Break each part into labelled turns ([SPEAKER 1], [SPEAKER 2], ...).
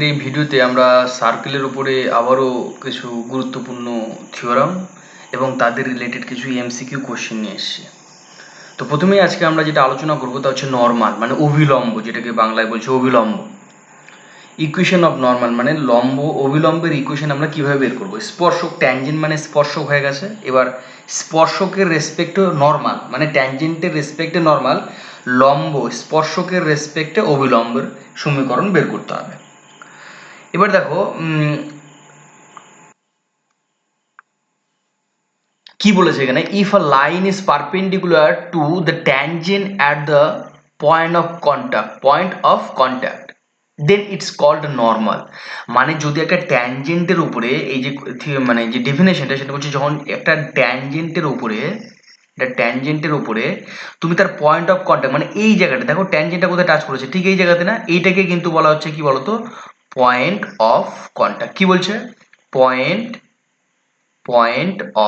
[SPEAKER 1] এই ভিডিওতে আমরা সার্কেলের উপরে আবারও কিছু গুরুত্বপূর্ণ থিওরাম এবং তাদের রিলেটেড কিছু এমসিকিউ কোশ্চেন নিয়ে এসেছি। তো প্রথমেই আজকে আমরা যেটা আলোচনা করবো তা হচ্ছে নর্মাল মানে অভিলম্ব, যেটাকে বাংলায় বলছে অভিলম্ব। ইকুয়েশন অফ নর্মাল মানে লম্ব অভিলম্বের ইকুয়েশন আমরা কিভাবে বের করবো। স্পর্শক ট্যানজেন্ট মানে স্পর্শক হয়ে গেছে, এবার স্পর্শকের রেসপেক্টে নর্মাল মানে ট্যানজেন্টের রেসপেক্টে নর্মাল, লম্ব স্পর্শকের রেসপেক্টে অভিলম্বের সমীকরণ বের করতে হবে। এবার দেখো কি বলেছে এখানে, if a line is perpendicular to the tangent at the point of contact then it's called normal. মানে যদি একটা ট্যানজেন্টের উপরে এই যে মানে যে ডেফিনেশনটা সেটা বলছে, যখন একটা ট্যানজেন্টের উপরে তুমি তার পয়েন্ট অফ কন্ট্যাক্ট মানে এই জায়গাটা দেখো, ট্যানজেন্টটা কোথায় টাচ করেছে, ঠিক এই জায়গাতে না, এইটাকে কিন্তু বলা হচ্ছে কি বলতো, পয়েন্ট অফ কন্ট্যাক্ট। কি বলছে, পয়েন্ট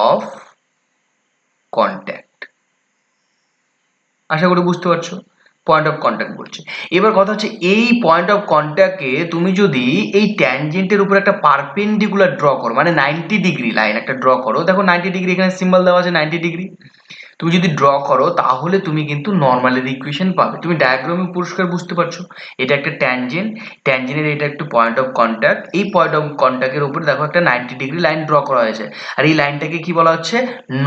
[SPEAKER 1] অফ কন্ট্যাক্ট। আশা করি বুঝতে পারছো, পয়েন্ট অফ কন্ট্যাক্ট বলছে। এবার কথা হচ্ছে, এই পয়েন্ট অফ কন্ট্যাক্টে তুমি যদি এই ট্যানজেন্টের উপর একটা পারপেন্ডিকুলার ড্র করো, মানে 90 ডিগ্রি লাইন একটা ড্র করো, দেখো 90 ডিগ্রি এখানে সিম্বল দেওয়া আছে 90 ডিগ্রি, তুমি যদি ড্র করো তাহলে তুমি কিন্তু নর্মালের ইকুয়েশন পাবে। তুমি ডায়াগ্রামে পরিষ্কার বুঝতে পারছো, এটা একটা ট্যানজেন্টের এটা একটু পয়েন্ট অফ কন্ট্যাক্ট, এই পয়েন্ট অফ কন্ট্যাক্টের উপরে দেখো একটা 90 ডিগ্রি লাইন ড্র করা হয়েছে, আর এই লাইনটাকে কি বলা হচ্ছে,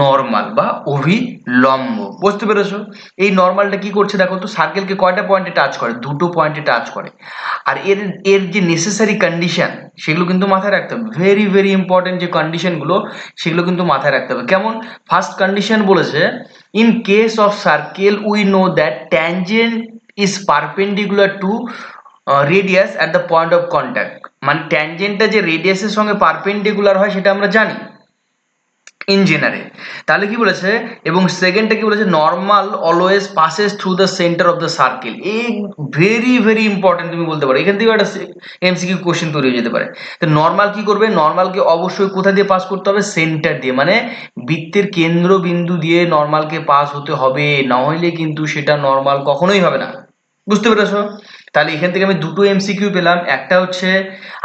[SPEAKER 1] নর্মাল বা অভিলম্ব। বুঝতে পেরেছো? এই নর্মালটা কি করছে দেখো তো, সার্কেলকে কয়টা পয়েন্টে টাচ করে, দুটো পয়েন্টে টাচ করে। আর এর এর যে নেসেসারি কন্ডিশন সেগুলো কিন্তু মাথায় রাখতে হবে, ভেরি ভেরি ইম্পর্টেন্ট যে কন্ডিশনগুলো সেগুলো কিন্তু মাথায় রাখতে হবে। কেমন? ফার্স্ট কন্ডিশন বলেছে, in case of circle we know that tangent is perpendicular to radius at the point of contact। মানে ট্যানজেন্টটা যে রেডিয়াসের সঙ্গে পারপেন্ডিকুলার হয় সেটা আমরা জানি ইন জেনারেল। তাহলে কি বলেছে, এবং সেকেন্ডটা কি বলেছে, normal always passes through the centre of the circle. এই ভেরি ভেরি ইম্পর্টেন্ট, তুমি বলতে পারো এখান থেকে একটা এমসিকিউ কোশ্চেন তৈরি হয়ে যেতে পারে। তো নর্মাল কি করবে, নর্মালকে অবশ্যই কোথা দিয়ে পাস করতে হবে, সেন্টার দিয়ে, মানে বৃত্তের কেন্দ্রবিন্দু দিয়ে নর্মালকে পাস হতে হবে, না হলে কিন্তু সেটা নর্মাল কখনোই হবে না। বুঝতে পেরেছো? তাহলে এখান থেকে আমি দুটো এমসিকিউ পেলাম, একটা হচ্ছে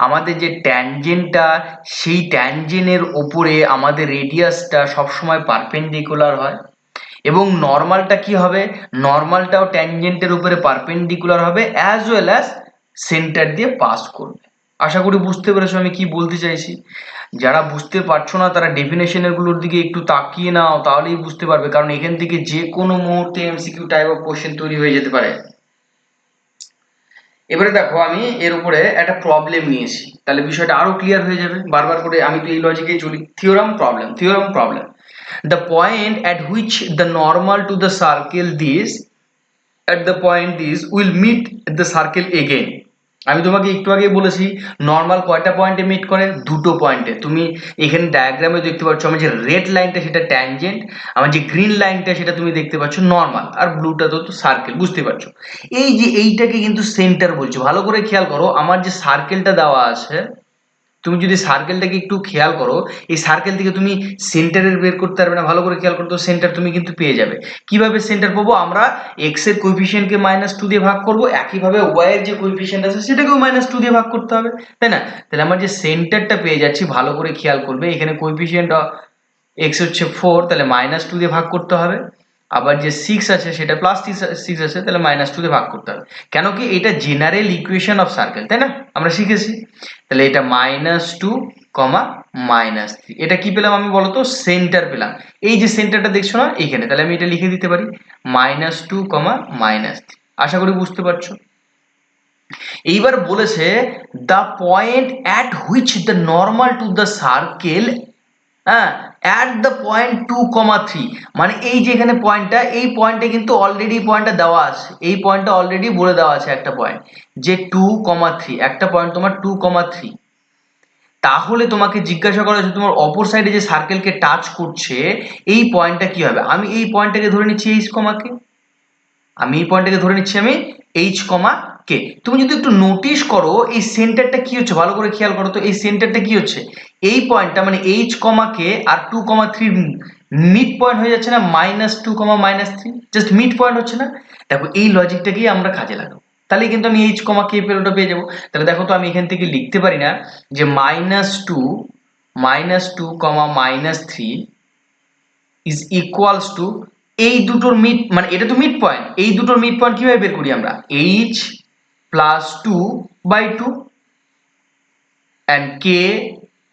[SPEAKER 1] আমাদের যে ট্যানজেন্টটা, সেই ট্যানজেন্টের ওপরে আমাদের রেডিয়াসটা সবসময় পারপেন্ডিকুলার হয়, এবং নর্মালটা কি হবে, নর্মালটাও ট্যানজেন্টের উপরে পারপেন্ডিকুলার হবে অ্যাজ ওয়েল অ্যাজ সেন্টার দিয়ে পাস করবে। আশা করি বুঝতে পেরেছো আমি কি বলতে চাইছি। যারা বুঝতে পারছো না তারা ডেফিনেশনের গুলোর দিকে একটু তাকিয়ে নাও, তাহলেই বুঝতে পারবে, কারণ এখান থেকে যে কোনো মুহূর্তে এমসিকিউ টাইপ অফ কোশ্চেন তৈরি হয়ে যেতে পারে। এবারে দেখো, আমি এর উপরে একটা প্রবলেম নিয়েছি, তাহলে বিষয়টা আরো ক্লিয়ার হয়ে যাবে। বারবার করে আমি তো এই লজিকেই চলি, theorem problem. The point at which the normal to the circle this at the point this will meet the circle again। আমি তোমাকে একটু আগে বলেছি নর্মাল কয়টা পয়েন্টে মিট করে, দুটো পয়েন্টে। তুমি এখানে ডায়াগ্রামে দেখতে পাচ্ছ, আমার যে রেড লাইনটা সেটা ট্যানজেন্ট, আমার যে গ্রিন লাইনটা সেটা তুমি দেখতে পাচ্ছ নর্মাল, আর ব্লুটা তো সার্কেল। বুঝতে পারছো? এই যে এইটাকে কিন্তু সেন্টার বলছো, ভালো করে খেয়াল করো, আমার যে সার্কেলটা দেওয়া আছে, তুমি যদি সার্কেলটাকে একটু খেয়াল করো, এই সার্কেল থেকে তুমি সেন্টারের বের করতে পারবে না, ভালো করে খেয়াল করো তো, সেন্টার তুমি কিন্তু পেয়ে যাবে। কিভাবে সেন্টার পাবো, আমরা এক্স এর কোএফিসিয়েন্টকে -2 দিয়ে ভাগ করব, একইভাবে ওয়াই এর যে কোএফিসিয়েন্ট আছে সেটাকেও -2 দিয়ে ভাগ করতে হবে, তাই না? তাহলে আমার যে সেন্টারটা পেয়ে যাচ্ছি, ভালো করে খেয়াল করবে, এখানে কোএফিসিয়েন্ট এক্স হচ্ছে 4, তাহলে -2 দিয়ে ভাগ করতে হবে। আবার যে 6 আছে সেটা +6 আছে, তাহলে -2 দিয়ে ভাগ করতে হবে। কেন কি, এটা জেনারেল ইকুয়েশন অফ সার্কেল, তাই না, আমরা শিখেছি। তাহলে এটা -2, -3, এটা কি পেলাম আমি বলতো, সেন্টার পেলাম। এই যে সেন্টারটা দেখছো না এইখানে, তাহলে আমি এটা লিখে দিতে পারি -2, -3। আশা করি বুঝতে পারছো। এইবার বলেছে the point at which the normal to the circle, হ্যাঁ, অ্যাট দ্য পয়েন্ট 2, 3, মানে এই যে এখানে পয়েন্টটা, এই পয়েন্টে কিন্তু অলরেডি পয়েন্টটা দেওয়া আছে, এই পয়েন্টটা অলরেডি বলে দেওয়া আছে একটা পয়েন্ট, যে 2, 3, একটা পয়েন্ট তোমার 2, 3। তাহলে তোমাকে জিজ্ঞাসা করা হয়েছে তোমার অপর সাইডে যে সার্কেলকে টাচ করছে এই পয়েন্টটা কি হবে। আমি এই পয়েন্টটাকে ধরে নিচ্ছি এইচ কমাকে, আমি এইচ কমা কে। তুমি যদি একটু নোটিশ করো এই সেন্টারটা কি হচ্ছে, ভালো করে খেয়াল করো তো, এই সেন্টারটা কি হচ্ছে, এই পয়েন্টটা মানে এইচ কমা কে আর 2, 3 মিড পয়েন্ট হয়ে যাচ্ছে না, -2, -3, জাস্ট মিড পয়েন্ট হচ্ছে না। দেখো এই লজিকটাকেই আমরা কাজে লাগাবো। তাহলে কিন্তু আমি এইচ কমা কে ভ্যালুটা পেয়ে যাবো। তাহলে দেখো তো আমি এখান থেকে লিখতে পারি না যে -2 কমা -3 ইজ ইকুয়ালস টু এই দুটোর মিড, মানে এটা তো মিড পয়েন্ট, এই দুটোর মিড পয়েন্ট কিভাবে বের করি আমরা, H plus 2/2 and k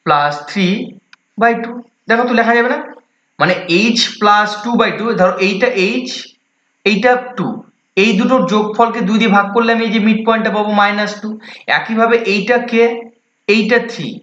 [SPEAKER 1] plus 3/2। দেখো তো লেখা যাবে না, মানে এইচ প্লাস 2/2, ধরো এইটা এইচ এইটা 2, এই দুটোর যোগফলকে 2 দিয়ে ভাগ করলে আমি এই যে মিড পয়েন্টটা পাবো -2। একইভাবে এইটা কে এইটা 3,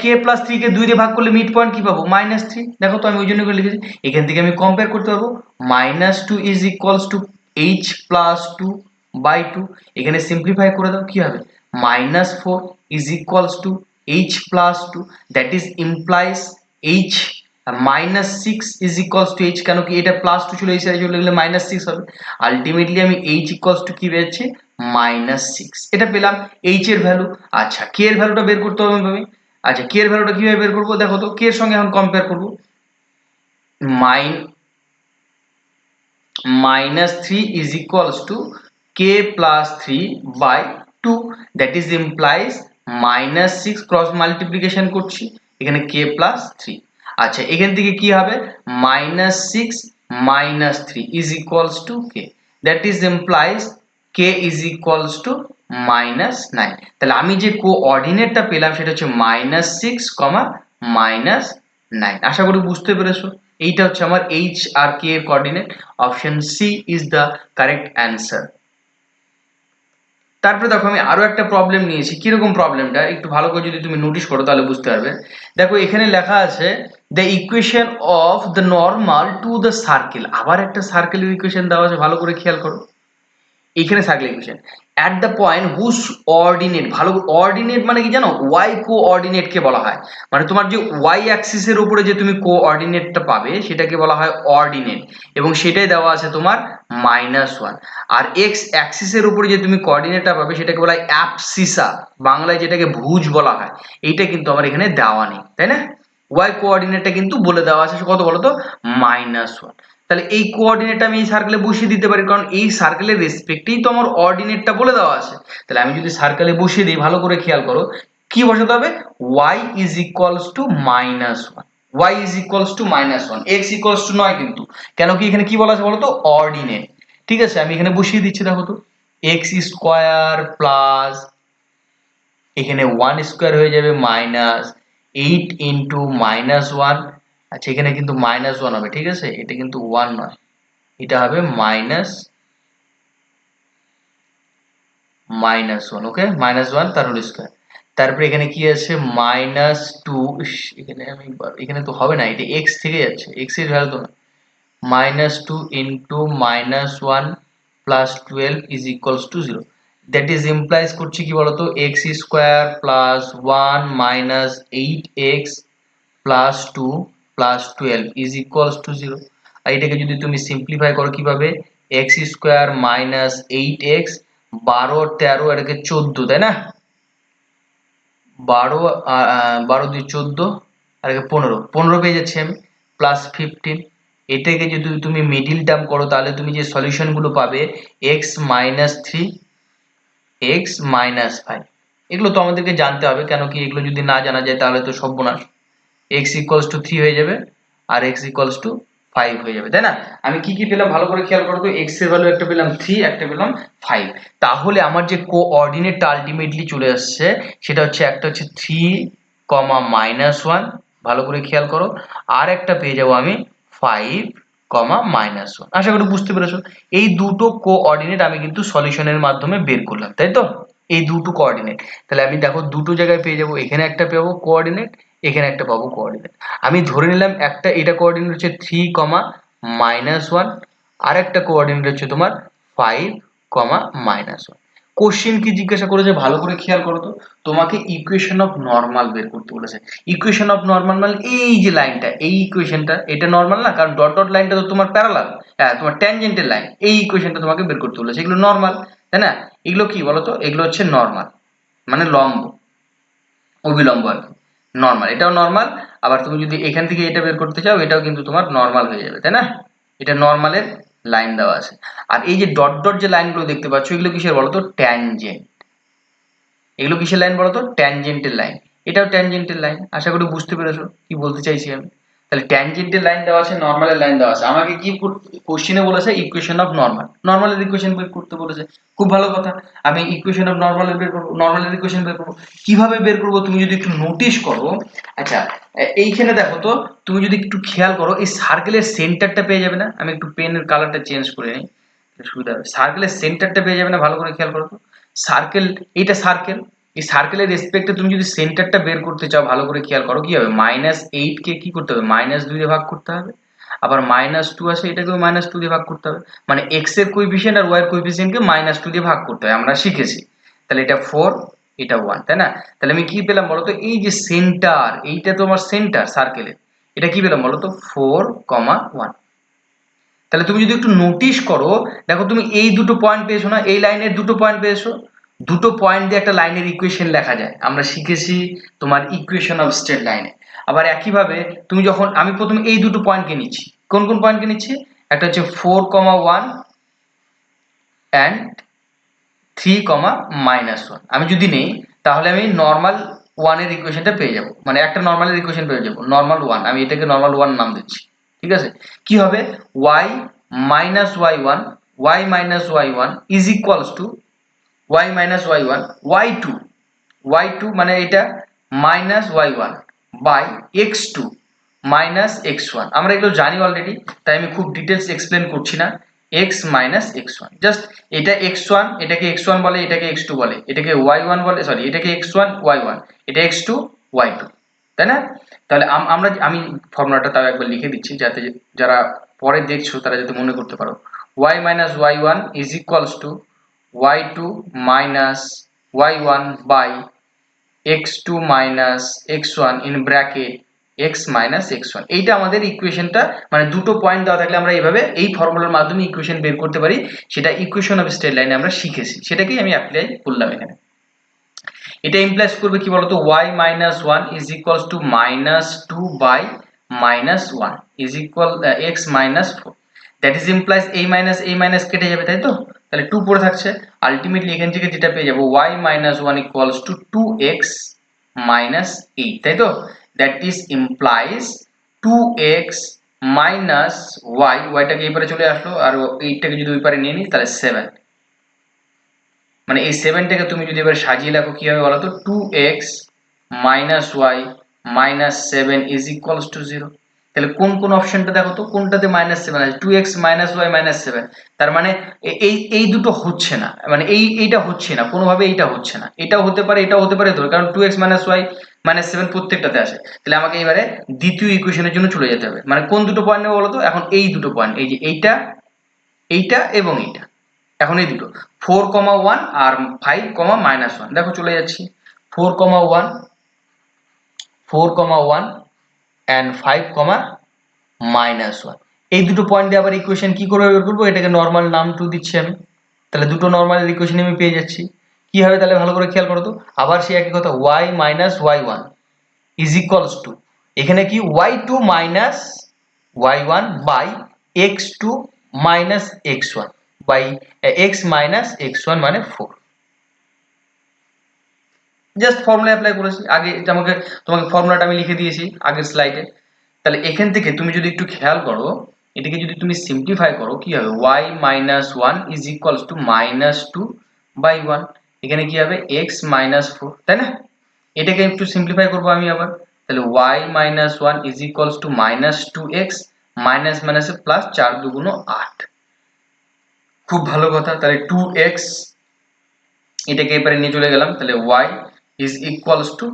[SPEAKER 1] কে প্লাস 3 কে 2 দিয়ে ভাগ করলে মিড পয়েন্ট কি পাবো -3। দেখো তো আমি ওই জন্য করে লিখেছি, এখান থেকে আমি কম্পেয়ার করতে পারবো -2 is equals two H plus 2/2। এখানে সিম্পলিফাই করে দাও, কি হবে -4 is equals two H plus 2, that is implies H -6 is equals two H, কেন কি এটা +2 ছিল, এই সাইডে চলে গেলে -6 হবে। আলটিমেটলি আমি এইচ ইকুয়ালস টু কি পেয়েছি -6, এটা পেলাম এইচ এর ভ্যালু। আচ্ছা কে এর ভ্যালুটা বের করতে হবে আমি, আচ্ছা কে এর ভ্যালুটা কিভাবে বের করবো, দেখো তো কে এর সঙ্গে এখন কম্পেয়ার করবো, -3 is equals to k plus 3/2, that is implies -6 cross multiplication করছি এখানে k plus 3। আচ্ছা এখান থেকে কি হবে -6 -3 is equals to k, that is implies k is equals to -9। তাহলে আমি যে কোঅর্ডিনেটটা পেলাম সেটা হচ্ছে -6, -9। আশা করি বুঝতে পেরেছো, এইটা হচ্ছে আমার এইচ আর কে এর coordinate. Option C is the correct answer. তারপরে দেখো আমি আরো একটা প্রবলেম নিয়েছি, কিরকম প্রবলেমটা একটু ভালো করে যদি তুমি নোটিস করো তাহলে বুঝতে পারবে। দেখো এখানে লেখা আছে the equation of the normal to the circle, আবার একটা সার্কেলের ইকুয়েশন দেওয়া আছে, ভালো করে খেয়াল করো। এখানে circle equation at the point whose ordinate, ভালো অর্ডিনেট মানে কি জানো, ওয়াই কোঅর্ডিনেট কে বলা হয়, মানে তোমার যে ওয়াই অ্যাক্সিসের উপরে যে তুমি কোঅর্ডিনেটটা পাবে সেটাকে বলা হয় অর্ডিনেট, এবং সেটাই দেওয়া আছে তোমার -1। আর এক্স অ্যাক্সিসের উপরে যে তুমি কোঅর্ডিনেটটা পাবে সেটাকে বলা হয় অ্যাবসিসা, বাংলায় যেটাকে ভুজ বলা হয়, এইটা কিন্তু আমার এখানে দেওয়া নেই, তাই না। ওয়াই কোঅর্ডিনেটটা কিন্তু বলে দেওয়া আছে কত বলো তো -1। তাহলে এই কোঅর্ডিনেটটা আমি এই সার্কেলে বসিয়ে দিতে পারি, কারণ এই সার্কেলের রেসপেক্টেই তো আমার অর্ডিনেটটা বলে দেওয়া আছে। তাহলে আমি যদি সার্কেলে বসিয়ে দিই, ভালো করে খেয়াল করো কি বসাতে হবে, y is equals two -1, y is equals two -1, x equals to নয় কিন্তু, কেন কি এখানে কি বলা আছে বলো তো অর্ডিনেট। ঠিক আছে আমি এখানে বসিয়ে দিচ্ছি, দেখো তো x স্কোয়ার প্লাস এখানে 1 স্কোয়ার হয়ে যাবে -8 ইন্টু -1। আচ্ছা এখানে কিন্তু -1 হবে, ঠিক আছে এটা কিন্তু 1 নয়, এটা হবে -1, ওকে -1 তার হোল স্কোয়ার। তারপরে এখানে কি আছে -2, এখানে আমি এখানে তো হবে না, এটা x থেকে যাচ্ছে, x এর ভ্যালু তো না, -2 into -1 plus 12 is equals two 0, that is implies করছি কি বলতো x square plus 1 -8x plus 2 plus 12 is equals two 0। আর এটাকে যদি তুমি সিম্পলিফাই করো কিভাবে, x স্কোয়ার মাইনাস 8x, 12 13 এটাকে 14, তাই না, 12 12 2 14 আর 15 পেয়ে যাচ্ছি আমি, প্লাস 15। এটাকে যদি তুমি মিডিল টার্ম করো তাহলে তুমি যে সলিউশন গুলো পাবে x মাইনাস 3, x মাইনাস 5, এগুলো তো আমাদেরকে জানতে হবে, কেন কি এগুলো যদি না জানা যায় তাহলে তো সর্বনাশ। x ইকুয়ালস টু 3 হয়ে যাবে আর x ইকুয়ালস টু 5 হয়ে যাবে, তাই না। আমি কি কি পেলাম ভালো করে খেয়াল করো তো, x এর ভ্যালু একটা পেলাম 3, একটা পেলাম 5। তাহলে আমার যে কোঅর্ডিনেটটা আলটিমেটলি চলে আসছে সেটা হচ্ছে একটা হচ্ছে 3, -1, ভালো করে খেয়াল করো, আর একটা পেয়ে যাবো আমি 5, -1। আশা করি বুঝতে পেরেছো, এই দুটো কোঅর্ডিনেট আমি কিন্তু সলিউশনের মাধ্যমে বের করলাম, তাই তো, এই দুটো কোঅর্ডিনেট। তাহলে আমি দেখো দুটো জায়গায় পেয়ে যাবো, এখানে একটা পাবো কোঅর্ডিনেট, এখানে একটা পাবো কোঅর্ডিনেট। আমি ধরে নিলাম একটা এটা কোঅর্ডিনেট হচ্ছে 3, -1, আর একটা কোঅর্ডিনেট হচ্ছে তোমার 5, -1। কোশ্চেন কি জিজ্ঞাসা করেছে ভালো করে খেয়াল করো তো, তোমাকে ইকুয়েশন অফ নরমাল বের করতে বলেছে। ইকুয়েশন অফ নরমাল মানে এই যে লাইনটা, এই ইকুয়েশনটা, এটা নরমাল না, কারণ ডট ডট লাইনটা তো তোমার প্যারালাল, হ্যাঁ তোমার ট্যানজেন্টের লাইন, এই ইকুয়েশনটা তোমাকে বের করতে বলেছে, এগুলো নরমাল, তাই না। এগুলো কি বলতো, এগুলো হচ্ছে নরমাল, মানে লম্ব অবিলম্ব আর কি, নরমাল, এটাও নরমাল। আবার তুমি যদি এখান থেকে এটা বের করতে চাও এটাও কিন্তু তোমার নরমাল হয়ে যাবে, তাই না, এটা নরমালের লাইন দেওয়া আছে। আর এই যে ডট ডট যে লাইনগুলো দেখতে পাচ্ছ এগুলো কিসের বলো তো? ট্যানজেন্ট। এগুলো কিসের লাইন বলো তো? ট্যানজেন্টের লাইন। এটাও ট্যানজেন্টের লাইন। আশা করি বুঝতে পেরেছো কি বলতে চাইছি আমি। তাহলে ট্যানজেন্টের লাইন দেওয়া আছে, নর্মালের লাইন দেওয়া আছে, আমাকে কি কোশ্চেনে বলেছে ইকুয়েশন অফ নর্মাল, নর্মালের ইকুয়েশন বের করতে বলেছে। খুব ভালো কথা, আমি ইকুয়েশন অফ নর্মালের বের করবো, নর্মালের ইকুয়েশন বের করবো। কিভাবে বের করবো তুমি যদি একটু নোটিস করো। আচ্ছা, এইখানে দেখো তো, তুমি যদি একটু খেয়াল করো এই সার্কেলের সেন্টারটা পেয়ে যাবে না? আমি একটু পেনের কালারটা চেঞ্জ করে নিই, সুবিধা হবে। সার্কেলের সেন্টারটা পেয়ে যাবে না? ভালো করে খেয়াল করো তো। সার্কেল, এইটা সার্কেল, এই সার্কেলের রেসপেক্টে তুমি যদি সেন্টারটা বের করতে চাও, ভালো করে খেয়াল করো কি হবে। -8 কে কি করতে হবে? -2 দিয়ে ভাগ করতে হবে। আবার -2 আছে, এটাকেও -2 দিয়ে ভাগ করতে হবে। মানে x এর কোএফিসিয়েন্ট আর y এর কোএফিসিয়েন্টকে -2 দিয়ে ভাগ করতে হয়, আমরা শিখেছি। তাহলে এটা 4, এটা 1, তাই না? তাহলে আমি কি পেলাম বলতো? এই যে সেন্টার, এইটা তো আমার সেন্টার সার্কেলের, এটা কি পেলাম বলতো? 4, 1। তাহলে তুমি যদি একটু নোটিস করো, দেখো তুমি এই দুটো পয়েন্ট পেয়েছো না? এই লাইনের দুটো পয়েন্ট পেয়েছো। দুটো পয়েন্ট দিয়ে একটা লাইনের ইকুয়েশন লেখা যায়, আমরা শিখেছি তোমার ইকুয়েশন অফ স্ট্রেট লাইনে। আবার একইভাবে তুমি যখন, আমি প্রথমে এই দুটো পয়েন্টকে নিচ্ছি, কোন কোন পয়েন্টকে নিচ্ছি? একটা হচ্ছে 4, 1 অ্যান্ড 3, -1। আমি যদি নেই তাহলে আমি নর্মাল 1 এর ইকুয়েশনটা পেয়ে যাব, মানে একটা নর্মালের ইকুয়েশন পেয়ে যাব, নর্মাল 1। আমি এটাকে নর্মাল 1 নাম দিচ্ছি, ঠিক আছে? কি হবে? y minus y1, y minus y1 is equals to y minus y1, y2, y2 মানে এটা minus y1 by x2 minus x1। আমরা এগুলো জানি অলরেডি, তাই আমি খুব ডিটেলস এক্সপ্লেন করছি না। x minus x1, জাস্ট এটা x1, এটাকে x1 বলে, এটাকে x2 বলে, এটাকে y1 বলে, সরি এটাকে x1 y1, এটা x2 y2, তাই না? তাহলে আমি ফর্মুলাটা তাও একবার লিখে দিচ্ছি, যাতে যারা পরে দেখছো তারা যাতে মনে করতে পারো। y minus y1 is equals to y2 minus y1 by x2 minus x1 in bracket x minus x1। এইটা আমাদের ইকুয়েশনটা, মানে দুটো পয়েন্ট দেওয়া থাকলে আমরা এইভাবে এই ফর্মুলার মাধ্যমে ইকুয়েশন বের করতে পারি। সেটা ইকুয়েশন অফ স্ট্রেট লাইনে আমরা শিখেছি, সেটাকেই আমি অ্যাপ্লাই করলাম এখানে। এটা ইমপ্লাইজ করবে কি বলতো? y minus 1 is equals to -2 by -1 is equal x minus 4। That is implies এই মাইনাস কেটে যাবে, তাই তো? তাহলে 2 পড়ে থাকছে। আলটিমেটলি এখান থেকে যেটা পেয়ে যাবো y minus 1 equals to 2x minus 8, তাই তো? That is implies 2x minus yটাকে এই পারে চলে আসলো, আর 8টাকে যদি ওই পারে নিয়ে নিই তাহলে 7। মানে এই 7টাকে তুমি যদি এবার সাজিয়ে লেখো কি হবে বলো তো? 2x minus y minus 7 is equals to 0। তাহলে কোন কোন অপশনটা দেখো তো, কোনটাতে -7 আছে? 2x minus y minus 7। তার মানে এই দুটো হচ্ছে না, মানে এইটা হচ্ছে না কোনোভাবে, এইটা হচ্ছে না। এটাও হতে পারে, এটাও হতে পারে, কারণ 2x minus y minus 7 প্রত্যেকটাতে আসে। তাহলে আমাকে এবারে দ্বিতীয় ইকুয়েশনের জন্য চলে যেতে হবে। মানে কোন দুটো পয়েন্ট নেবো বলো তো? এখন এই দুটো পয়েন্ট, এই যে এইটা, এইটা এবং এইটা। এখন এই দুটো 4, 1 আর 5, -1 দেখো চলে যাচ্ছি। 4, 1 and 5, -1। এই দুটো পয়েন্ট দিয়ে আবার ইকুয়েশন কি করে বের করবো? এটাকে নর্মাল নাম 2 দিচ্ছি আমি। তাহলে দুটো নর্মালের ইকুয়েশন আমি পেয়ে যাচ্ছি। কি হবে তাহলে ভালো করে খেয়াল করো তো। আবার সেই একই কথা, y minus y1 is equals to, এখানে কি y2 minus y1 by x2 minus x1 by x minus x1 মানে 4। জাস্ট ফর্মুলা অ্যাপ্লাই করেছি, আগে এটা তোমাকে ফর্মুলাটা আমি লিখে দিয়েছি আগের স্লাইডে। তাহলে এখান থেকে তুমি যদি একটু খেয়াল করো, এটাকে যদি তুমি সিম্পলিফাই করো কি হবে? y minus 1 is equals to -2 by 1। এখানে কি হবে? x minus 4, তাই না? এটাকে একটু সিম্পলিফাই করবো আমি আবার। তাহলে y minus 1 is equals to -2x minus মাইনাসে প্লাস, 4 2 8। খুব ভালো কথা। তাহলে 2x, এটাকে এবারে নিয়ে চলে গেলাম, তাহলে y is equals to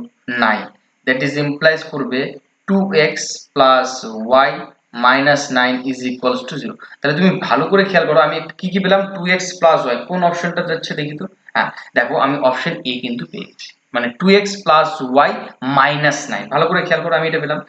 [SPEAKER 1] 9। that is implies করবে 2x plus y minus 9 is equals to 0। তাহলে তুমি ভালো করে খেয়াল করো, আমি কি কি পেলাম? 2x plus y, কোন অপশনটা যাচ্ছে দেখি তো? হ্যাঁ দেখো, আমি অপশন এ কিন্তু পেয়েছি, মানে 2x plus y minus 9। ভালো করে খেয়াল করো, আমি এটা পেলাম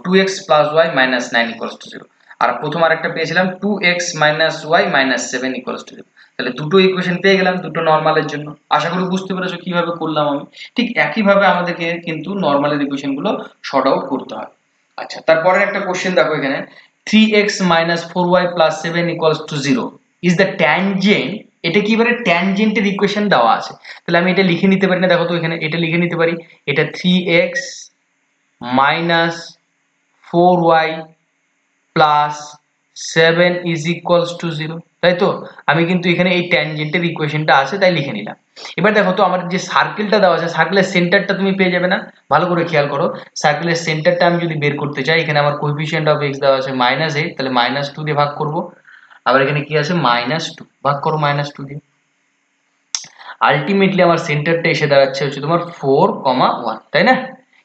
[SPEAKER 1] 2x plus y minus 9 equals to 0। আর প্রথম আরেকটা পেয়েছিলাম 2x minus y minus 7 equals to 0। তাহলে দুটো ইকুয়েশন পেয়ে গেলাম দুটো নরমালের জন্য। আশা করি বুঝতে পেরেছো কিভাবে করলাম আমি। ঠিক একইভাবে আমাদেরকে কিন্তু নরমালের ইকুয়েশন গুলো শর্ট আউট করতে হয়। আচ্ছা, তারপরে একটা কোশ্চেন দেখো এখানে, 3x minus 4y plus 7 equals to 0 is the tangent। এটা কি এবারে ট্যানজেন্টের ইকুয়েশন দেওয়া আছে, তাহলে আমি এটা লিখে নিতে পারি না? দেখো তো এখানে এটা লিখে নিতে পারি, এটা 3x minus 4y plus 7 is equals to 0, তাই তো? আমি কিন্তু এখানে এই ট্যানজেন্টের ইকুয়েশনটা আছে তাই লিখে নিলাম। এবার দেখো তো আমার যে সার্কেলটা দেওয়া আছে, সার্কেলের সেন্টারটা তুমি পেয়ে যাবে না? ভালো করে খেয়াল করো, সার্কেলের সেন্টারটা আমি যদি বের করতে চাই, এখানে আমার কোএফিসিয়েন্ট অফ x দেওয়া আছে -8, তাহলে -2 দিয়ে ভাগ করব। আবার এখানে কি আছে -2, ভাগ করো -2 দিয়ে। আলটিমেটলি আমার সেন্টারটা এসে দাঁড়াচ্ছে হচ্ছে তোমার 4,1, তাই না?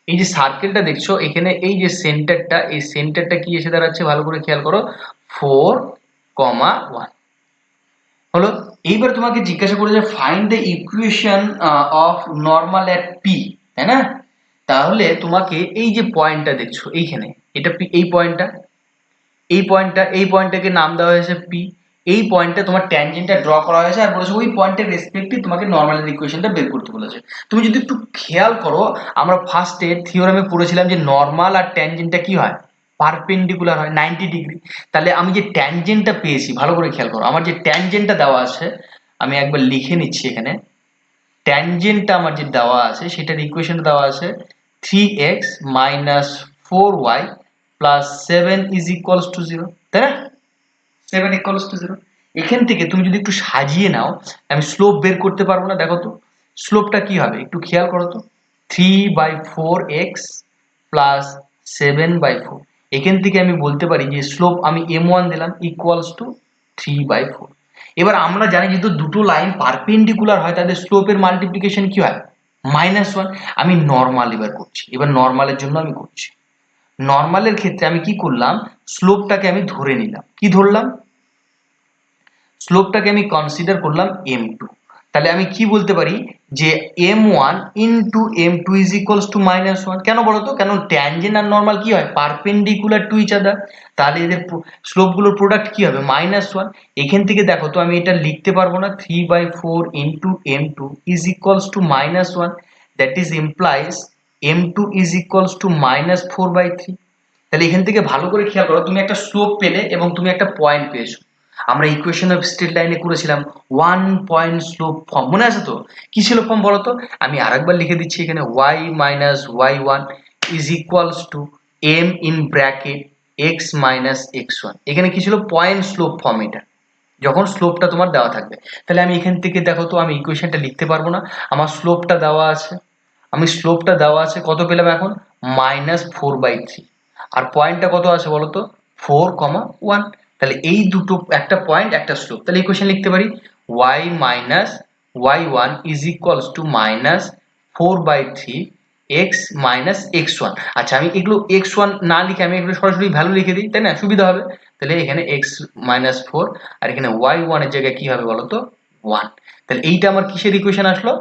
[SPEAKER 1] এই যে সার্কেলটা দেখছো এখানে, এই যে সেন্টারটা, এই সেন্টারটা কি এসে দাঁড়াচ্ছে ভালো করে খেয়াল করো, 4,1 হলো। এইবার তোমাকে জিজ্ঞাসা করে যে find the equation of normal at P, তাই না? তাহলে তোমাকে এই যে পয়েন্টটা দেখছো এইখানে, এটা পি, এই পয়েন্টটাকে নাম দেওয়া হয়েছে পি। এই পয়েন্টে তোমার ট্যানজেন্টটা ড্র করা হয়েছে আর বলেছে ওই পয়েন্টের রেসপেক্টিভ তোমাকে নরমালের ইকুয়েশনটা বের করতে বলেছে। তুমি যদি একটু খেয়াল করো, আমরা ফার্স্টে থিওরামে পড়েছিলাম যে নরমাল আর ট্যানজেন্টটা কি হয়, পারপেন্ডিকুলার হয় 90 ডিগ্রি। তাহলে আমি যে ট্যানজেন্টটা পেয়েছি, ভালো করে খেয়াল করো, আমার যে ট্যানজেন্টটা দেওয়া আছে, আমি একবার লিখে নিচ্ছি এখানে। ট্যানজেন্টটা আমার যে দেওয়া আছে সেটার ইকুয়েশনটা দেওয়া আছে 3x minus 4y plus 7 is equals to 0, তাই না? 7 equals to 0। এখান থেকে তুমি যদি একটু সাজিয়ে নাও, আমি স্লোপ বের করতে পারবো না? দেখো তো স্লোপটা কি হবে, একটু খেয়াল করো তো, 3/4x plus 7/4। এখান থেকে আমি বলতে পারি যে স্লোপ আমি m1 দিলাম ইকুয়ালস টু 3/4। এবার আমরা জানি যেহেতু দুটো লাইন পারপেন্ডিকুলার হয়, তাদের স্লোপের মাল্টিপ্লিকেশন কি হয়, -1। আমি নরমাল এবার করছি, এবার নরমালের জন্য আমি করছি। নরমালের ক্ষেত্রে আমি কি করলাম, স্লোপটাকে আমি ধরে নিলাম। কি ধরলাম? স্লোপটাকে আমি কনসিডার করলাম m2। তাহলে আমি কি বলতে পারি যে m1 into m2 is equals two -1। কেন বলো তো? কারণ ট্যানজেন্ট আর নরমাল কি হয়, পারপেন্ডিকুলার টু ইচ আদার। তাহলে এদের স্লোপগুলোর প্রোডাক্ট কি হবে, -1। এখান থেকে দেখো তো আমি এটা লিখতে পারবো না, 3/4 into m2 is equals two -1, that is implies m2 is equals two -4/3। তাহলে এখান থেকে ভালো করে খেয়াল করো, তুমি একটা স্লোপ পেলে এবং তুমি একটা পয়েন্ট পেয়েছো। আমরা ইকুয়েশন অফ স্ট্রেট লাইনে করেছিলাম ওয়ান পয়েন্ট স্লোপ ফর্ম, মনে আছে তো? কি ছিল ফর্ম বলো তো? আমি আরেকবার লিখে দিচ্ছি এখানে, y minus y1 is equals to m in bracket x minus x1। এখানে কি ছিল, পয়েন্ট স্লোপ ফর্ম। এটা যখন স্লোপটা তোমার দেওয়া থাকবে, তাহলে আমি এখান থেকে দেখো তো আমি ইকুয়েশনটা লিখতে পারবো না? আমার স্লোপটা দেওয়া আছে, কত পেলাম এখন, -4/3। আর পয়েন্টটা কত আছে বলো তো, 4,1। তাহলে এই দুটো, একটা পয়েন্ট একটা স্লোপ, তাহলে ইকুয়েশন লিখতে পারি y minus y1 is equals to -4/3 x minus x1। আচ্ছা, আমি এগুলো x1 না লিখে আমি এগুলো সরাসরি ভ্যালু লিখে দিই, তাই না? সুবিধা হবে। তাহলে এখানে x minus 4 আর এখানে y1 এর জায়গায় কি হবে বলো তো, 1। তাহলে এইটা আমার কিসের ইকুয়েশন আসলো,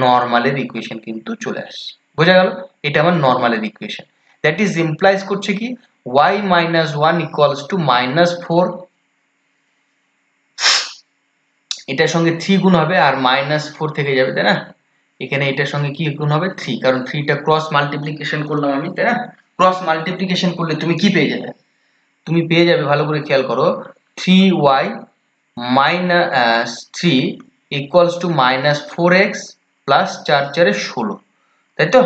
[SPEAKER 1] নরমালের ইকুয়েশন কিন্তু চলে আসছে। বোঝা গেল? এটা আমার নরমালের ইকুয়েশন। দ্যাট ইজ ইমপ্লাইজ করছে কি, y minus 1 equals to -4, এটার সঙ্গে 3 গুণ হবে আর -4 থেকে যাবে, তাই না? এখানে এটার সঙ্গে কি গুণ হবে, 3, কারণ 3টা ক্রস মাল্টিপ্লিকেশন করলাম আমি, তাই না? ক্রস মাল্টিপ্লিকেশন করলে তুমি কি পেয়ে যাবে, তুমি পেয়ে যাবে, ভালো করে খেয়াল করো, 3y minus 3 equals to -4x plus 4 4 16, তাই তো?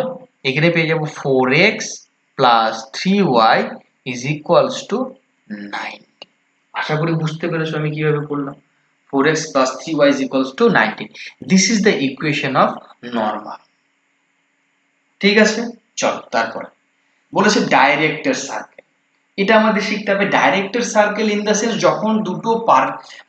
[SPEAKER 1] এখানে পেয়ে যাবো 4x plus 3y is equals to 90। আশা করি বুঝতে পেরেছো আমি কিভাবে করলাম। 4x plus 3y is equals to 90। This is the equation of normal। ঠিক আছে, চলো তারপর বলেছে ডাইরেক্টের সার্কেল। এটা আমাদের শিখতে হবে। ডাইরেক্টের সার্কেল ইন দ্য সেন্স, যখন দুটো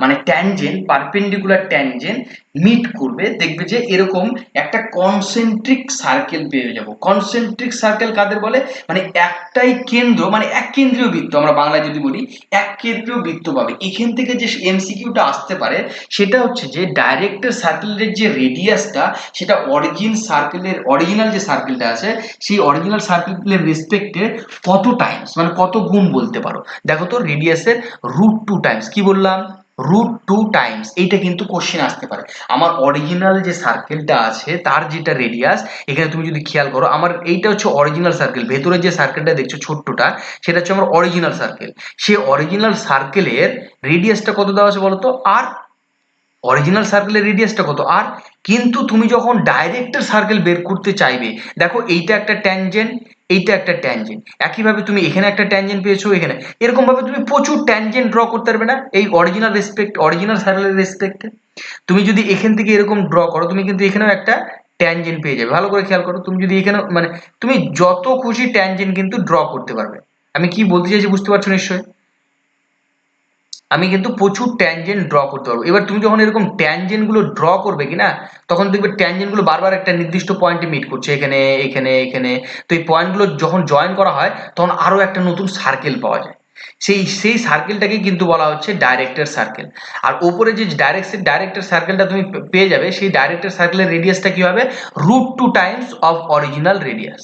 [SPEAKER 1] মানে ট্যানজেন্ট, পারপেন্ডিকুলার ট্যানজেন্ট মিট করবে, দেখবে যে এরকম একটা কনসেন্ট্রিক সার্কেল পেয়ে যাব। কনসেন্ট্রিক সার্কেল কাদের বলে, মানে একটাই কেন্দ্র, মানে এক কেন্দ্রীয় বৃত্ত, আমরা বাংলায় যদি বলি এক কেন্দ্রীয় বৃত্ত পাবে। এখান থেকে যে এমসিকিউটা আসতে পারে সেটা হচ্ছে যে ডাইরেক্টের সার্কেলের যে রেডিয়াসটা, সেটা অরিজিনাল যে সার্কেলটা আছে সেই অরিজিনাল সার্কেলের রেসপেক্টে কত টাইমস, মানে কত গুণ বলতে পারো। দেখো তো, রেডিয়াসের √2 টাইমস, কি বললাম, √2 টাইমস, এইটা কিন্তু কোশ্চেন আসতে পারে। আমার অরিজিনাল যে সার্কেলটা আছে তার যেটা রেডিয়াস, এখানে তুমি যদি খেয়াল করো আমার এইটা হচ্ছে অরিজিনাল সার্কেল, ভেতরে যে সার্কেলটা দেখছো ছোট্টটা সেটা হচ্ছে আমার অরিজিনাল সার্কেল। সেই অরিজিনাল সার্কেলের রেডিয়াসটা কত দেওয়া আছে বলতো, আর অরিজিনাল সার্কেলের রেডিয়াসটা কত আর, কিন্তু তুমি যখন ডাইরেক্টের সার্কেল বের করতে চাইবে, দেখো এইটা একটা ট্যানজেন্ট, এইটা একটা ট্যানজেন্ট, একইভাবে তুমি এখানে একটা ট্যানজেন্ট পেয়েছো, এখানে এরকম ভাবে তুমি প্রচুর ট্যানজেন্ট ড্র করতে পারবে না এই অরিজিনাল সার্কেলের রেসপেক্টে। তুমি যদি এখান থেকে এরকম ড্র করো, তুমি কিন্তু এখানেও একটা ট্যানজেন্ট পেয়ে যাবে। ভালো করে খেয়াল করো, তুমি যদি এখানে মানে তুমি যত খুশি ট্যানজেন্ট কিন্তু ড্র করতে পারবে। আমি কি বলতে চাইছি বুঝতে পারছো নিশ্চয়ই? আমি কিন্তু প্রচুর ট্যানজেন্ট ড্র করতে পারবো। এবার তুমি যখন এরকম ট্যানজেন্ট গুলো ড্র করবে কিনা, তখন দেখবে ট্যানজেন্ট গুলো বারবার একটা নির্দিষ্ট পয়েন্টে মিট করছে, এখানে এখানে এখানে। তো এই পয়েন্ট গুলো যখন জয়েন করা হয় তখন আরো একটা নতুন সার্কেল পাওয়া যায়। সেই সার্কেলটাকে কিন্তু বলা হচ্ছে ডাইরেক্টর সার্কেল। আর উপরে যে ডাইরেক্টর সার্কেলটা তুমি পেয়ে যাবে, সেই ডাইরেক্টর সার্কেলের রেডিয়াসটা কি হবে, √2 Times of original radius.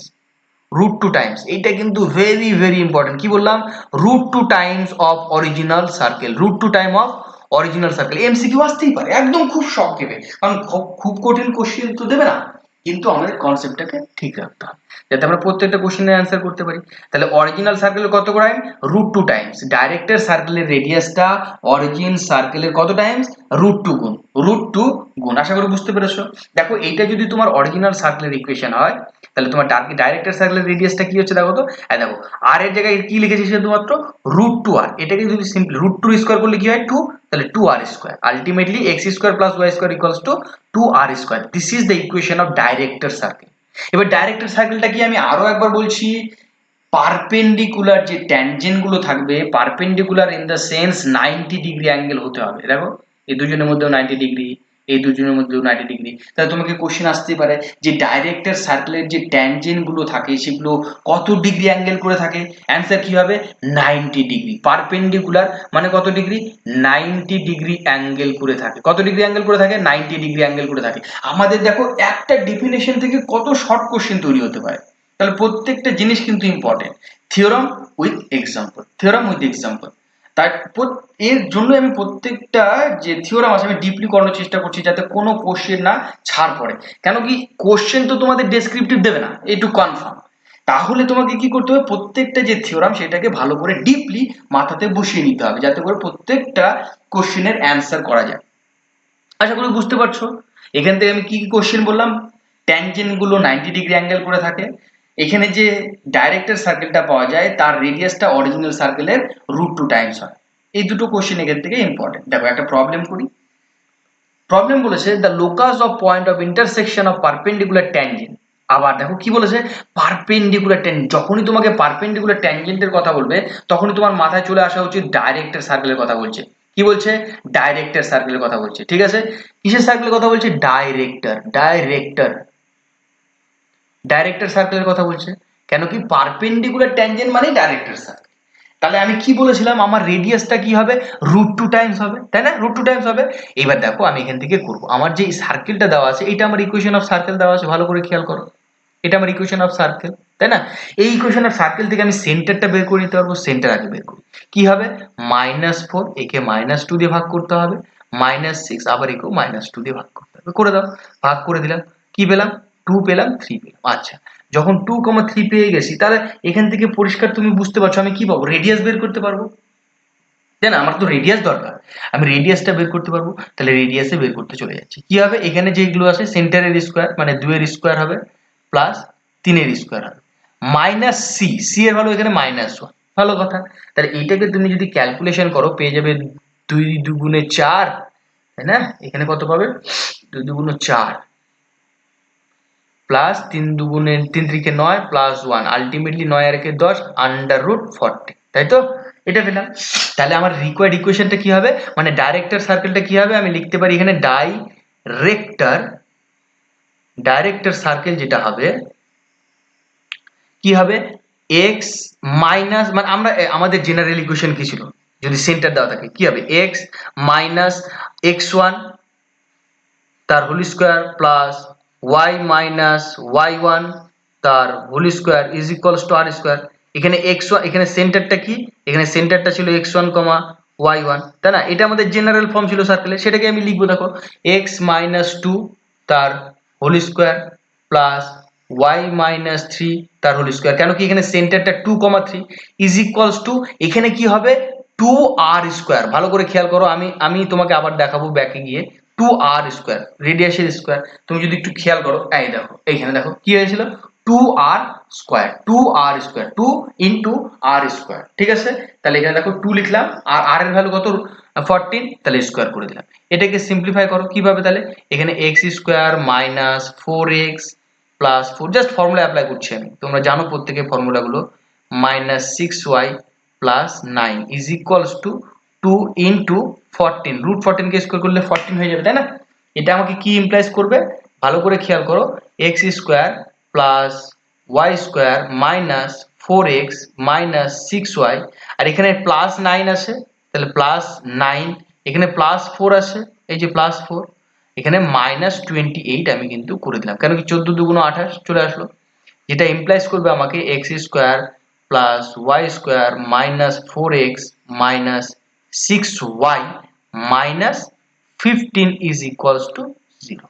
[SPEAKER 1] √2 Times, এইটা কিন্তু ভেরি ভেরি ইম্পর্টেন্ট। কি বললাম, √2 Times of original circle, √2 time of original circle. MCQ আসতেই পারে, একদম খুব শখ দেবে, কারণ খুব কঠিন কোশ্চেন তো দেবে না, কিন্তু আমাদের কনসেপ্টটাকে ঠিক রাখতে হবে যাতে আমরা প্রত্যেকটা কোশ্চেনের অ্যান্সার করতে পারি। তাহলে অরিজিনাল সার্কেলের কত টাইম, √2 টাইমস। ডাইরেক্টের সার্কেলের রেডিয়াসটা অরিজিন সার্কেলের কত টাইমস, √2 গুণ, √2 গুণ। আশা করি বুঝতে পেরেছো। দেখো এইটা যদি তোমার অরিজিনাল সার্কেলের ইকুয়েশন হয়, তাহলে তোমার ডাইরেক্টর সার্কেলের রেডিয়াসটা কি হচ্ছে দেখো তো, দেখো আর এর জায়গায় কি লিখেছি শুধুমাত্র √2r। এটাকে যদি সিম্পলি √2 স্কয়ার করলে কি হয় 2, তাহলে 2r square. Ultimately x square plus y square equals to 2r square. This is the equation of director circle. এবার ডাইরেক্টর সার্কেলটা কি আমি আরো একবার বলছি, পারপেন্ডিকুলার যে ট্যানজেন্ট গুলো থাকবে, perpendicular in the sense 90 degree angle হতে হবে। দেখো এই দুজনের মধ্যেও 90 ডিগ্রি, এই দুজনের মধ্যেও 90 ডিগ্রি। তাহলে তোমাকে কোশ্চেন আসতে পারে যে ডাইরেক্টর সার্কেলের যে ট্যানজেন্ট গুলো থাকে সেগুলো কত ডিগ্রি অ্যাঙ্গেল করে থাকে। অ্যান্সার কি হবে, 90 ডিগ্রি। পারপেন্ডিকুলার মানে কত ডিগ্রি, 90 ডিগ্রি অ্যাঙ্গেল করে থাকে। কত ডিগ্রি অ্যাঙ্গেল করে থাকে, 90 ডিগ্রি অ্যাঙ্গেল করে থাকে। আমাদের দেখো একটা ডেফিনেশন থেকে কত শর্ট কোশ্চেন তৈরি হতে পারে। তাহলে প্রত্যেকটা জিনিস কিন্তু important. Theorem with example, theorem with example. তাই এর জন্য আমি প্রত্যেকটা যে থিওরাম আছে আমি ডিপলি করানোর চেষ্টা করছি যাতে কোনো কোশ্চেন না ছাড় পড়ে। কেন কি, কোশ্চেন তো তোমাদের ডেসক্রিপটিভ দেবে না, একটু কনফার্ম। তাহলে তোমাকে কি করতে হবে, প্রত্যেকটা যে থিওরাম সেটাকে ভালো করে ডিপলি মাথাতে বসিয়ে নিতে হবে যাতে করে প্রত্যেকটা কোশ্চেনের অ্যান্সার করা যায়। আশা করি বুঝতে পারছো। এখান থেকে আমি কি কি কোশ্চেন বললাম, ট্যানজেন্ট গুলো 90 ডিগ্রি অ্যাঙ্গেল করে থাকে, এখানে যে ডাইরেক্টর সার্কেলটা পাওয়া যায় তার রেডিয়াসটা অরিজিনাল সার্কেলের √2 টাইমস হয়। এই দুটো কোশ্চেন এখান থেকে ইম্পর্টেন্ট। দেখো একটা প্রবলেম করি। প্রবলেম বলেছে the locus of point of intersection of perpendicular tangent. আবার দেখো কি বলেছে, পারপেন্ডিকুলার ট্যানজেন্ট। যখনই তোমাকে পারপেন্ডিকুলার ট্যানজেন্টের কথা বলবে তখনই তোমার মাথায় চলে আসা উচিত ডাইরেক্টর সার্কেলের কথা বলছে। কি বলছে, ডাইরেক্টর সার্কেলের কথা বলছে। ঠিক আছে, কিসের সার্কেলের কথা বলছে, ডাইরেক্টর সার্কেলের কথা বলছে। কেন কি, পারপেন্ডিকুলার ট্যানজেন্ট মানে ডাইরেক্টর সার্কেল। তাহলে আমি কি বলেছিলাম, আমার রেডিয়াসটা কি হবে, √2 টাইমস হবে, তাই না, √2 টাইমস হবে। এবার দেখো আমি এখান থেকে করব, আমার যে সার্কেলটা দেওয়া আছে এটা আমার ইকুয়েশন অফ সার্কেল দেওয়া আছে, ভালো করে খেয়াল করো। এটা আমার ইকুয়েশন অফ সার্কেল, তাই না। এই ইকুয়েশন অফ সার্কেল থেকে আমি সেন্টারটা বের করে নিতে পারবো। সেন্টার আগে বের করি, কি হবে, -4, একে -2 দিয়ে ভাগ করতে হবে, -6, আবার একেও -2 দিয়ে ভাগ করতে হবে। করে দাও, ভাগ করে দিলাম, কি পেলাম, 2 পেলাম, 3 পেলাম। আচ্ছা, যখন 2,3 পেয়ে গেছি, তাহলে এখান থেকে পরিষ্কার তুমি বুঝতে পারছো আমি কি পাবো, রেডিয়াস বের করতে পারবো, তাই না। আমার তো রেডিয়াস দরকার, আমি রেডিয়াসটা বের করতে পারবো। তাহলে রেডিয়াসে বের করতে চলে যাচ্ছি। কি হবে, এখানে যেগুলো আছে সেন্টারের স্কোয়ার মানে 2 এর স্কোয়ার হবে, প্লাস 3 এর স্কোয়ার হবে, -c এর ভ্যালু এখানে -1। ভালো কথা। তাহলে এইটাকে তুমি যদি ক্যালকুলেশন করো পেয়ে যাবে 2 2 4, তাই না। এখানে কত পাবে, 2 2 4 প্লাস 3 3 3 9 প্লাস 1, আলটিমেটলি 9 আর 10, √40, তাই তো, এটা পেলাম। তাহলে আমার রিকোয়ার্ড ইকুয়েশনটা কি হবে, মানে ডাইরেক্টর সার্কেলটা কি হবে, আমি লিখতে পারি এখানে ডাইরেক্টর সার্কেল যেটা হবে কি হবে, x মাইনাস, মানে আমরা আমাদের জেনারেল ইকুয়েশন কি ছিল, যদি সেন্টার দেওয়া থাকে কি হবে, x মাইনাস x1 তার whole square plus y minus y1 তার whole square is equals to r square. এখানে x1, এখানে সেন্টারটা কি, এখানে সেন্টারটা ছিল x1, y1, তাই না? এটা আমাদের জেনারেল ফর্ম ছিল সার্কেলের, সেটাকে আমি লিখবো দেখো x মাইনাস 2 তার whole square plus y minus 3 তার হোল স্কোয়ার। কেন কি এখানে সেন্টারটা 2,3 ইজ ইকুয়ালস টু এখানে কি হবে 2r স্কোয়ার। ভালো করে খেয়াল করো, আমি তোমাকে আবার দেখাবো ব্যাকে গিয়ে। 2r স্কোয়ার রেডিয়াসের স্কোয়ার, তুমি যদি একটু খেয়াল করো, এই দেখো এইখানে দেখো কি হয়েছিল 2r square, 2r square 2 into r square. ঠিক আছে, তাহলে এখানে দেখো 2 লিখলাম আর r এর ভ্যালু কত 14, তাহলে স্কোয়ার করে দিলাম। এটাকে সিম্পলিফাই করো কিভাবে, তাহলে এখানে x square minus 4x plus 4, just formula apply করছি আমি, তোমরা জানো প্রত্যেকের ফর্মুলাগুলো, minus 6y plus 9 is equals to 2 into 14, root 14 কে স্কোয়ার করলে 14 হয়ে যাবে, তাই না? এটা আমাকে কি ইমপ্লাইজ করবে, ভালো করে খেয়াল করো, x square plus y square minus 4x minus 6y, আর এখানে প্লাস 9 আছে, তাহলে প্লাস 9, এখানে প্লাস 4 আছে, এই যে প্লাস 4, এখানে মাইনাস 28 আমি কিন্তু করে দিলাম, কেন কি 14 দুগুণ 28 চলে আসলো, যেটা ইমপ্লাইজ করবে আমাকে x square plus y square minus 4x minus 6y minus 15 is equals two 0।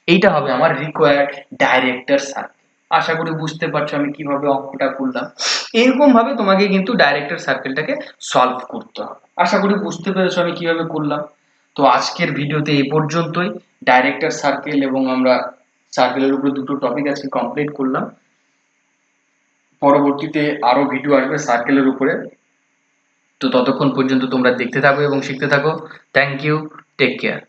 [SPEAKER 1] এইটা হবে আমার রিকোয়ার্ড ডাইরেক্টর সার্কেল। আশা করি বুঝতে পারছো আমি কিভাবে অঙ্কটা করলাম। এরকম ভাবে তোমাকে কিন্তু ডাইরেক্টর সার্কেলটাকে সলভ করতে হবে। আশা করি বুঝতে পেরেছো আমি কিভাবে করলাম। তো আজকের ভিডিওতে এই পর্যন্তই, ডাইরেক্টর সার্কেল এবং আমরা সার্কেলের উপরে দুটো টপিক আজকে কমপ্লিট করলাম। পরবর্তীতে আরো ভিডিও আসবে সার্কেলের উপরে, তো ততক্ষণ পর্যন্ত তোমরা দেখতে থাকো এবং শিখতে থাকো। Thank you, take care.